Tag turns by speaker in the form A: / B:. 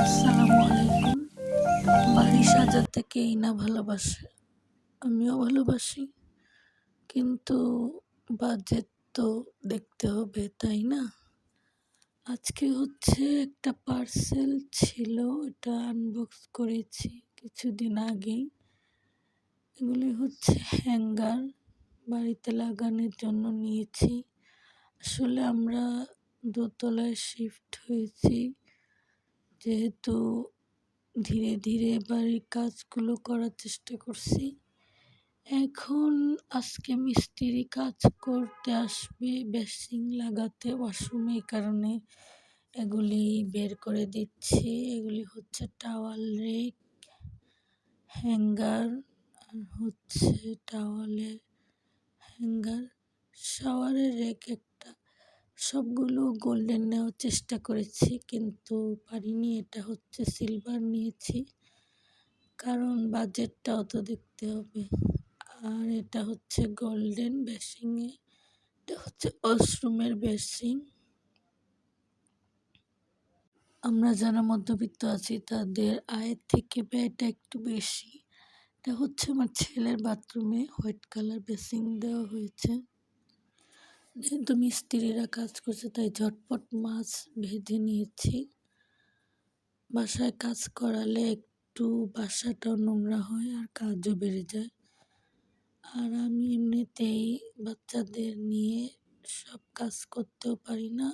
A: আসসালামু আলাইকুম। বাড়ি সাজাতে কেই না ভালোবাসে। আমিও ভালোবাসি। কিন্তু বাজেট তো দেখতে হবে, তাই না? আজকে হচ্ছে একটা পার্সেল ছিল, এটা আনবক্স করেছি কিছুদিন আগেই। এগুলি হচ্ছে হ্যাঙ্গার, বাড়িতে লাগানোর জন্য নিয়েছি। আসলে আমরা দোতলায় শিফট হয়েছি। যেহেতু ধীরে ধীরে বাড়ির কাজগুলো করার চেষ্টা করছি। এখন আজকে মিস্ত্রি কাজ করতে আসবে বেসিং লাগাতে ওয়াশরুমে, এই কারণে এগুলি বের করে দিচ্ছি। এগুলি হচ্ছে টাওয়াল রেক, হ্যাঙ্গার, আর হচ্ছে টাওয়ালের হ্যাঙ্গার, শাওয়ারের রেক একটা। সবগুলো গোল্ডেন নেওয়ার চেষ্টা করেছি কিন্তু পারিনি। এটা হচ্ছে সিলভার নিয়েছি, কারণ বাজেটটাও তো দেখতে হবে। আর এটা হচ্ছে গোল্ডেন বেসিংয়ে, এটা হচ্ছে ওয়াশরুমের বেসিং। আমরা যারা মধ্যবিত্ত আছি তাদের আয়ের থেকে ব্যয়টা একটু বেশি। এটা হচ্ছে আমার ছেলের বাথরুমে হোয়াইট কালার বেসিং দেওয়া হয়েছে। যেহেতু মিস্ত্রিরা কাজ করছে তাই ঝটপট মাছ ভেজে নিয়েছি। বাসায় কাজ করালে একটু বাসাটাও নোংরা হয় আর কাজও বেড়ে যায়। আর আমি এমনিতেই বাচ্চাদের নিয়ে সব কাজ করতেও পারি না,